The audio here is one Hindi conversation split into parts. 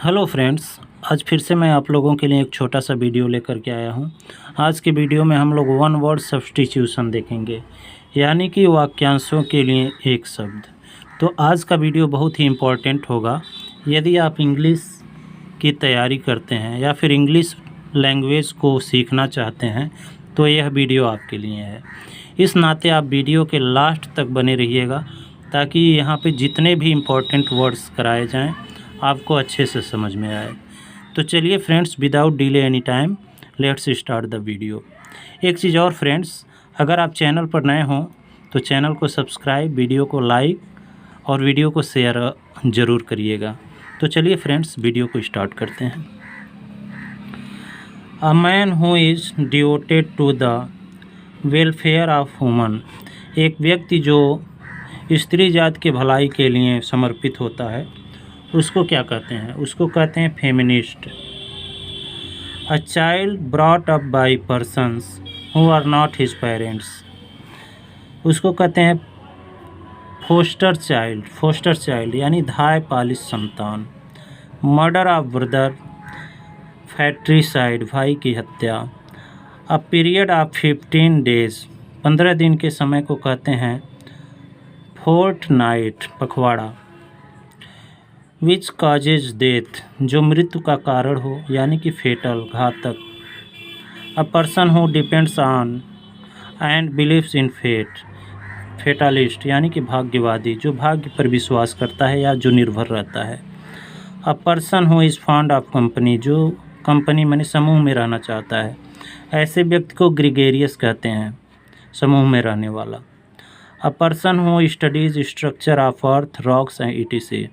हेलो फ्रेंड्स, आज फिर से मैं आप लोगों के लिए एक छोटा सा वीडियो लेकर के आया हूं। आज के वीडियो में हम लोग वन वर्ड सब्स्टिट्यूशन देखेंगे, यानी कि वाक्यांशों के लिए एक शब्द। तो आज का वीडियो बहुत ही इम्पोर्टेंट होगा। यदि आप इंग्लिश की तैयारी करते हैं या फिर इंग्लिश लैंग्वेज को सीखना चाहते हैं तो यह वीडियो आपके लिए है। इस नाते आप वीडियो के लास्ट तक बने रहिएगा ताकि यहाँ पे जितने भी इम्पोर्टेंट वर्ड्स कराए जाएं आपको अच्छे से समझ में आए। तो चलिए friends, without delay any time let's start the video. एक चीज़ और फ्रेंड्स, अगर आप चैनल पर नए हों तो चैनल को सब्सक्राइब, वीडियो को लाइक और वीडियो को शेयर ज़रूर करिएगा। तो चलिए फ्रेंड्स, वीडियो को स्टार्ट करते हैं। A man who is devoted to the welfare of woman, एक व्यक्ति जो स्त्री जात के भलाई के लिए समर्पित होता है उसको क्या कहते हैं? उसको कहते हैं feminist. A child brought up by persons who are not his parents, उसको कहते हैं फोस्टर चाइल्ड। फोस्टर चाइल्ड यानी धाय पालित संतान। मर्डर ऑफ ब्रदर, फैट्रीसाइड, भाई की हत्या। अ पीरियड ऑफ 15 डेज, 15 दिन के समय को कहते हैं फोर्टनाइट, पखवाड़ा। विच काजेज डेथ, जो मृत्यु का कारण हो यानी कि फेटल, घातक। A person who depends on and believes in fate, fatalist यानी कि भाग्यवादी, जो भाग्य पर विश्वास करता है या जो निर्भर रहता है। A person who is fond of company, जो कंपनी माने समूह में रहना चाहता है। ऐसे व्यक्ति को ग्रीगेरियस कहते हैं, समूह में रहने वाला। A person who studies structure of earth, rocks and etc,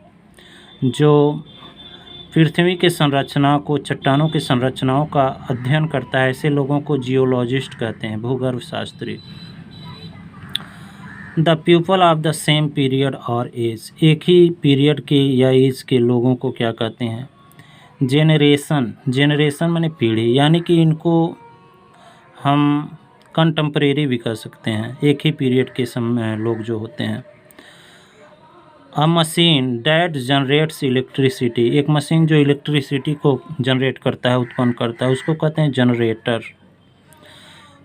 जो पृथ्वी के संरचना को, चट्टानों की संरचनाओं का अध्ययन करता है, ऐसे लोगों को जियोलॉजिस्ट कहते हैं, भूगर्भ Shastri. The people of the same period और एज, एक ही पीरियड के या एज के लोगों को क्या कहते हैं? जेनरेशन। जेनरेशन माने पीढ़ी, यानी कि इनको हम कंटेम्परेरी भी कह सकते हैं, एक ही पीरियड के समय लोग जो होते हैं। A machine that generates electricity, एक मशीन जो इलेक्ट्रिसिटी को जनरेट करता है, उत्पन्न करता है, उसको कहते हैं generator.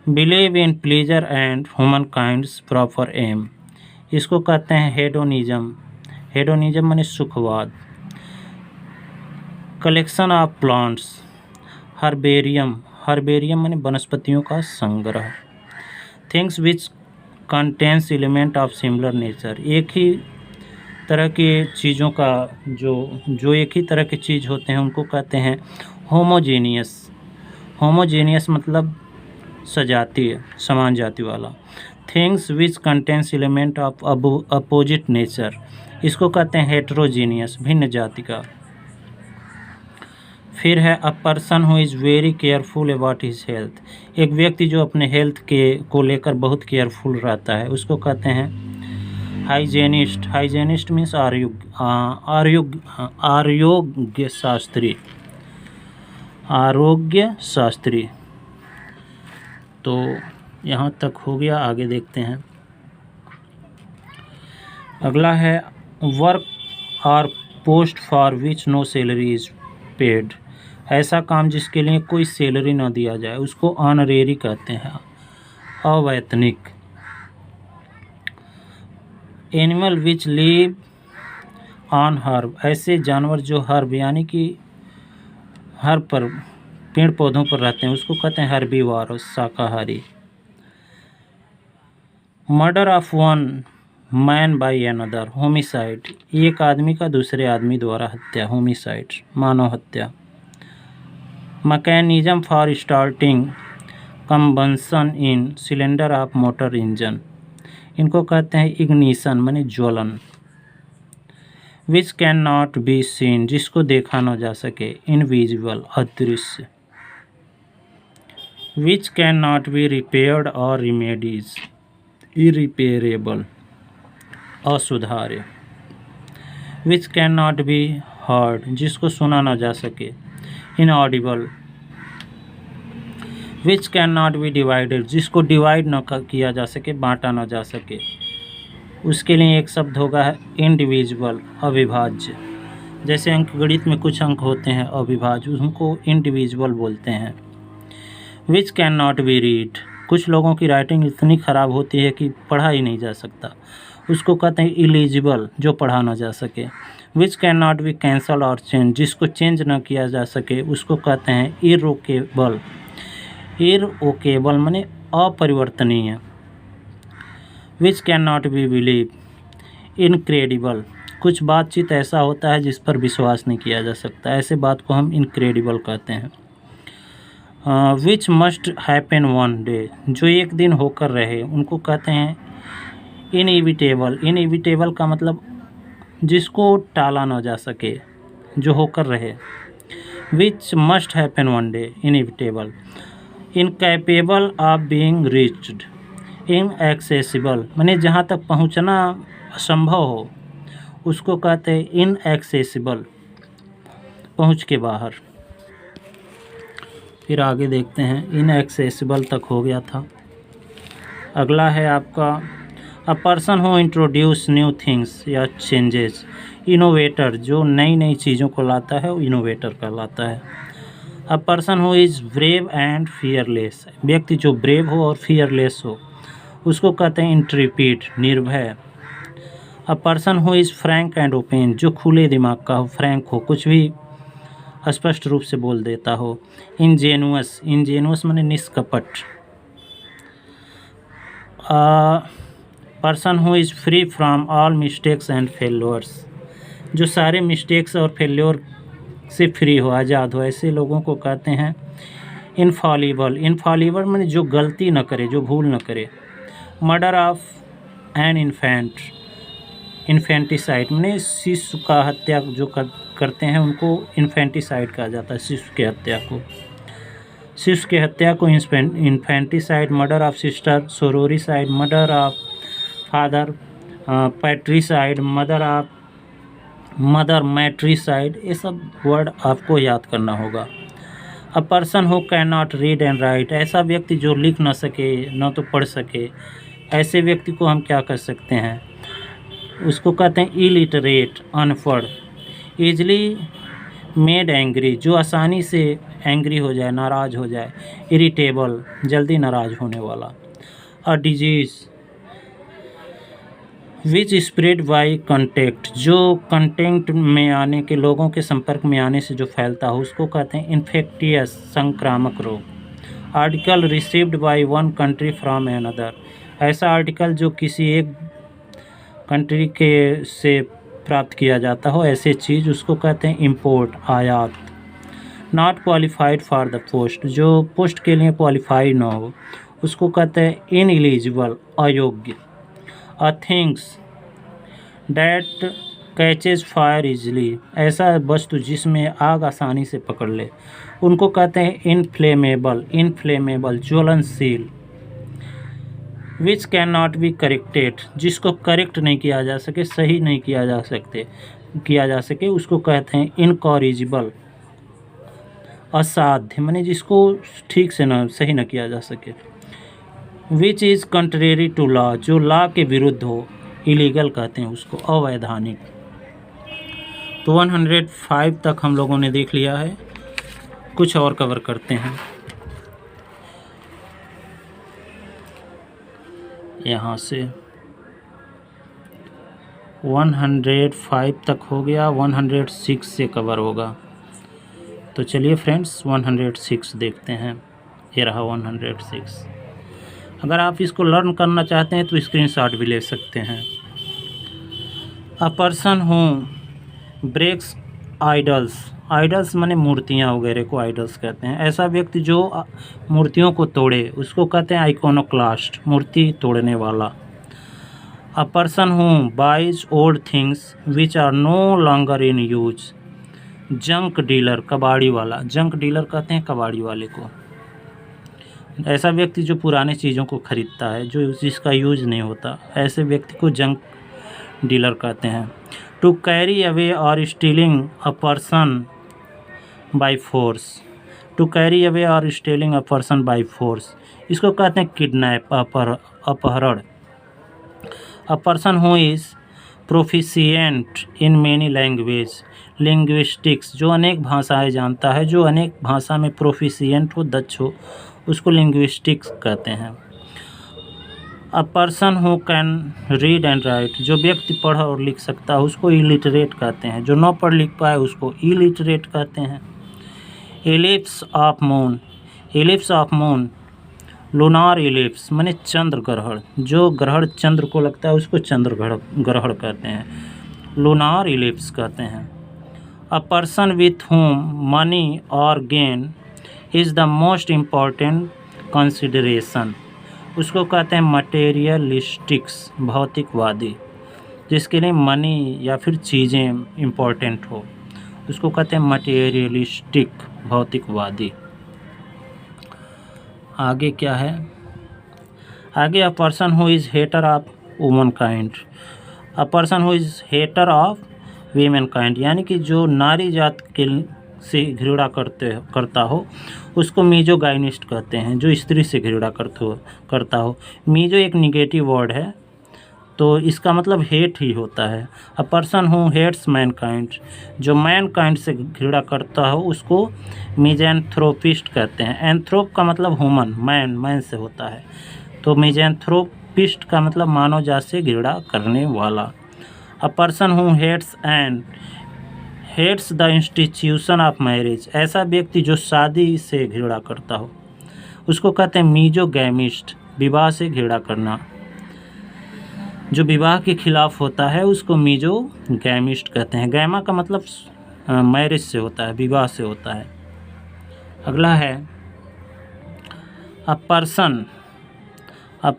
Believe in pleasure and humankind's proper aim, इसको कहते हैं हेडोनिज्म। हेडोनिज्म माने सुखवाद। Collection of plants, herbarium. Herbarium माने वनस्पतियों का संग्रह। Things which contains element of similar nature, एक ही तरह के चीज़ों का जो एक ही तरह के चीज़ होते हैं उनको कहते हैं होमोजेनियस। होमोजेनियस मतलब सजातीय, समान जाति वाला। Things which contains element of opposite nature, इसको कहते हैं हेट्रोजीनियस, भिन्न जाति का। फिर है a person who is very careful about his health, एक व्यक्ति जो अपने हेल्थ को लेकर बहुत केयरफुल रहता है, उसको कहते हैं हाइजेनिस्ट। हाइजेनिस्ट मीन्स आरोग्य शास्त्री। आरोग्य शास्त्री। तो यहाँ तक हो गया, आगे देखते हैं। अगला है वर्क और post for which no salary is paid, ऐसा काम जिसके लिए कोई सैलरी न दिया जाए उसको ऑनरेरी कहते हैं, अवैतनिक। Animal which live on herb, ऐसे जानवर जो हर्ब यानी कि हर्ब पर, पेड़ पौधों पर रहते हैं, उसको कहते हैं हर्बीवोरस, शाकाहारी। Murder of one man by another, homicide, एक आदमी का दूसरे आदमी द्वारा हत्या, होमिसाइड, मानव हत्या। Mechanism for starting combustion in cylinder of motor engine, इनको कहते हैं इग्निशन माने ज्वलन। Which can not be seen, जिसको देखा न जा सके, इनविजिबल, अदृश्य। Which can not be repaired और रिमेडीज, इरिपेयरेबल, असुधार्य। Which can not be heard, जिसको सुना न जा सके, inaudible. Which can not be divided, जिसको डिवाइड न किया जा सके, बांटा न जा सके, उसके लिए एक शब्द होगा इंडिविजुअल, अविभाज्य। जैसे अंकगणित में कुछ अंक होते हैं अविभाज्य, उनको इंडिविजुअल बोलते हैं। विच कैन नॉट बी रीड, कुछ लोगों की राइटिंग इतनी ख़राब होती है कि पढ़ा ही नहीं जा सकता, उसको कहते हैं इलिजिबल, जो पढ़ा ना जा सके। विच कैन नॉट बी कैंसल और चेंज, जिसको चेंज ना किया जा सके उसको कहते हैं इरोकेबल। इरोकेबल माने अपरिवर्तनीय। विच can not B believe, incredible, कुछ बातचीत ऐसा होता है जिस पर विश्वास नहीं किया जा सकता, ऐसे बात को हम इनक्रेडिबल कहते हैं। Which must happen one day, जो एक दिन होकर रहे, उनको कहते हैं इनएविटेबल। इनएविटेबल का मतलब जिसको टाला ना जा सके, जो होकर रहे। Which must happen one day, inevitable. Incapable of being reached, inaccessible माने जहाँ तक पहुँचना असंभव हो, उसको कहते हैं इनएक्सेसिबल, पहुँच के बाहर। फिर आगे देखते हैं, इनएक्सेसिबल तक हो गया था। अगला है आपका अ person who introduce new things या चेंजेस। इनोवेटर, जो नई नई चीज़ों को लाता है वो इनोवेटर कहलाता है। A person who is brave and fearless, व्यक्ति जो ब्रेव हो और फियरलेस हो उसको कहते हैं इंट्रीपिड, निर्भय। अ person who is Frank and open, जो खुले दिमाग का हो, फ्रैंक हो, कुछ भी स्पष्ट रूप से बोल देता हो। इंजेनुअस, इंजेनुअस माने निष्कपट। Person who is free from all mistakes and failures, जो सारे मिस्टेक्स और फेल्योर से फ्री हो, आज़ाद हो, ऐसे लोगों को कहते हैं इनफॉलिबल। इनफॉलिबल माने जो गलती न करे, जो भूल न करे। Murder of an infant, infanticide माने शिशु का हत्या जो करते हैं उनको इन्फेंटिसाइड कहा जाता है, शिशु की हत्या को। शिशु की हत्या को infanticide. Murder of sister sororicide, murder of father patricide, mother matricide, ये सब वर्ड आपको याद करना होगा। A person who can not read and write, ऐसा व्यक्ति जो लिख ना सके न तो पढ़ सके, ऐसे व्यक्ति को हम क्या कर सकते हैं, उसको कहते हैं इलिटरेट, अनपढ़। ईजली मेड एंग्री, जो आसानी से एंग्री हो जाए, नाराज़ हो जाए। इरिटेबल, जल्दी नाराज़ होने वाला। A disease which spread by contact, जो कंटेक्ट में आने के, लोगों के संपर्क में आने से जो फैलता हो उसको कहते हैं इन्फेक्टियस, संक्रामक रोग। Article received by one country from another, ऐसा आर्टिकल जो किसी एक कंट्री के से प्राप्त किया जाता हो, ऐसे चीज़ उसको कहते हैं इम्पोर्ट, आयात। Not qualified for the post, जो पोस्ट के लिए क्वालिफाइड ना हो उसको कहते हैं इनएलिजिबल, अयोग्य। A things that catches fire easily, ऐसा वस्तु जिसमें आग आसानी से पकड़ ले, उनको कहते हैं इनफ्लेमेबल, इनफ्लेमेबल, ज्वलनशील। विच कैन नॉट बी करेक्टेड, जिसको करेक्ट नहीं किया जा सके, सही नहीं किया जा सके उसको कहते हैं इनकॉरिजिबल, असाध्य माने जिसको ठीक से ना, सही न किया जा सके। Which is contrary to law, जो लॉ के विरुद्ध हो, इलीगल कहते हैं उसको, अवैधानिक। तो 105 तक हम लोगों ने देख लिया है, कुछ और कवर करते हैं। यहाँ से 105 तक हो गया, 106 से कवर होगा। तो चलिए फ्रेंड्स 106 देखते हैं। ये रहा 106। अगर आप इसको लर्न करना चाहते हैं तो स्क्रीनशॉट भी ले सकते हैं। A person who breaks idols, idols माने मूर्तियाँ वगैरह को आइडल्स कहते हैं। ऐसा व्यक्ति जो मूर्तियों को तोड़े उसको कहते हैं आइकोनोक्लास्ट, मूर्ति तोड़ने वाला। A person who buys old things which are no longer in use, junk dealer, कबाड़ी वाला। जंक डीलर कहते हैं कबाड़ी वाले को। ऐसा व्यक्ति जो पुराने चीज़ों को खरीदता है, जो जिसका यूज नहीं होता, ऐसे व्यक्ति को जंक डीलर कहते हैं। टू कैरी अवे और stealing a person by force, to carry away और stealing a person by force, इसको कहते हैं किडनैप, अपहरण। A person who is proficient in many language, linguistics, जो अनेक भाषाएं जानता है, जो अनेक भाषा में प्रोफिशिएंट हो, दक्ष हो, उसको लिंग्विस्टिक्स कहते हैं। A person who can read and right, जो व्यक्ति पढ़ और लिख सकता है उसको इलिटरेट कहते हैं, जो न पढ़ लिख पाए उसको इलिटरेट कहते हैं। Ellipse of moon, ellipse of moon, lunar ellipse माने चंद्र ग्रहण, जो ग्रहण चंद्र को लगता है उसको चंद्र ग्रहण कहते हैं, लूनार एलिप्स कहते हैं। A person with whom money और gain is the most important consideration, उसको कहते हैं मटेरियलिस्टिक्स, भौतिकवादी, जिसके लिए मनी या फिर चीज़ें इम्पॉर्टेंट हो, उसको कहते हैं मटेरियलिस्टिक, भौतिकवादी। आगे क्या है, आगे a person who is hater of woman kind, a person who is hater of women kind, यानी कि जो नारी जात के से घृणा करता हो उसको मीजोगाइनिस्ट कहते हैं, जो स्त्री से घृणा करता हो। मीजो एक निगेटिव वर्ड है, तो इसका मतलब हेट ही होता है। A person who hates mankind, जो मैनकाइंड से घृणा करता हो उसको मिज़ैंथ्रोपिस्ट कहते हैं। एंथ्रोप का मतलब ह्यूमन, मैन से होता है, तो मिज़ैंथ्रोपिस्ट का मतलब मानव जात से घृणा करने वाला। A person who hates and hates the institution of marriage, ऐसा व्यक्ति जो शादी से घृणा करता हो उसको कहते हैं मीजोगैमिस्ट, विवाह से घृणा करना, जो विवाह के खिलाफ होता है उसको मीजोगैमिस्ट कहते हैं। गैमा का मतलब मैरिज से होता है, विवाह से होता है। अगला है a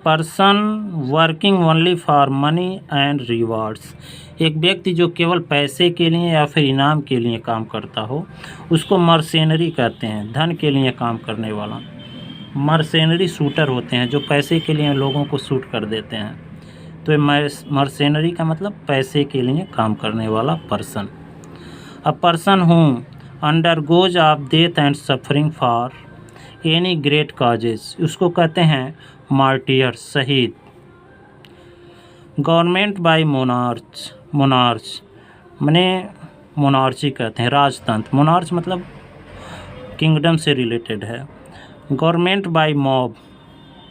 person working only for money and rewards, एक व्यक्ति जो केवल पैसे के लिए या फिर इनाम के लिए काम करता हो उसको मर्सेनरी कहते हैं, धन के लिए काम करने वाला। मर्सेनरी शूटर होते हैं जो पैसे के लिए लोगों को शूट कर देते हैं, तो मर्सेनरी का मतलब पैसे के लिए काम करने वाला person. A person who undergoes of death and suffering for any great causes, उसको कहते हैं मार्टियर, शहीद। गवर्नमेंट बाय मोनार्च माने मोनार्ची कहते हैं, राजतंत्र। मोनार्च मतलब किंगडम से रिलेटेड है। गवर्नमेंट बाय मॉब,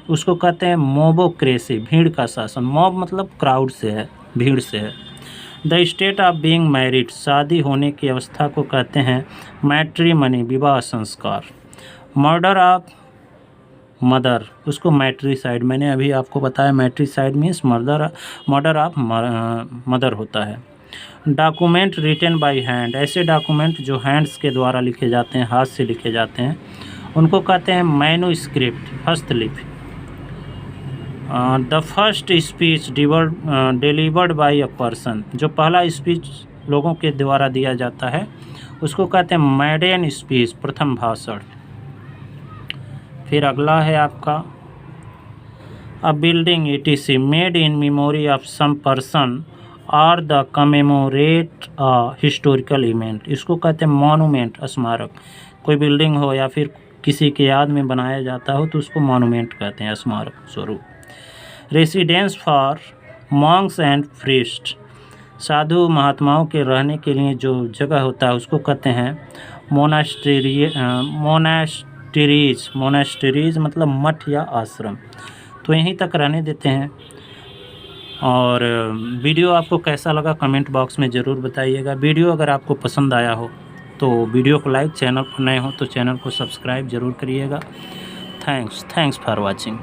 उसको कहते हैं मोबोक्रेसी, भीड़ का शासन। मॉब मतलब क्राउड से है, भीड़ से है। The state of being married, शादी होने की अवस्था को कहते हैं मैट्रिमनी, विवाह संस्कार। मर्डर ऑफ मदर, उसको मैट्रिसाइड, मैंने अभी आपको बताया मैट्रिसाइड मीन्स मर्डर ऑफ मदर होता है। डॉक्यूमेंट रिटन बाय हैंड, ऐसे डॉक्यूमेंट जो हैंड्स के द्वारा लिखे जाते हैं, हाथ से लिखे जाते हैं, उनको कहते हैं मैन्युस्क्रिप्ट, हस्तलिपि। The first speech delivered by a person, जो पहला स्पीच लोगों के द्वारा दिया जाता है उसको कहते हैं मैडेन स्पीच, प्रथम भाषण। फिर अगला है आपका a building ETC made in memory of some person और to commemorate a historical event, इसको कहते हैं मॉन्यूमेंट, स्मारक। कोई बिल्डिंग हो या फिर किसी के याद में बनाया जाता हो तो उसको मॉन्यूमेंट कहते हैं, स्मारक स्वरूप। Residence for monks and priest, साधु महात्माओं के रहने के लिए जो जगह होता है उसको कहते हैं मोनास्टेरीज मतलब मठ या आश्रम। तो यहीं तक रहने देते हैं। और वीडियो आपको कैसा लगा कमेंट बॉक्स में ज़रूर बताइएगा। वीडियो अगर आपको पसंद आया हो तो वीडियो को लाइक, चैनल पर नए हो तो चैनल को सब्सक्राइब ज़रूर करिएगा। Thanks for watching.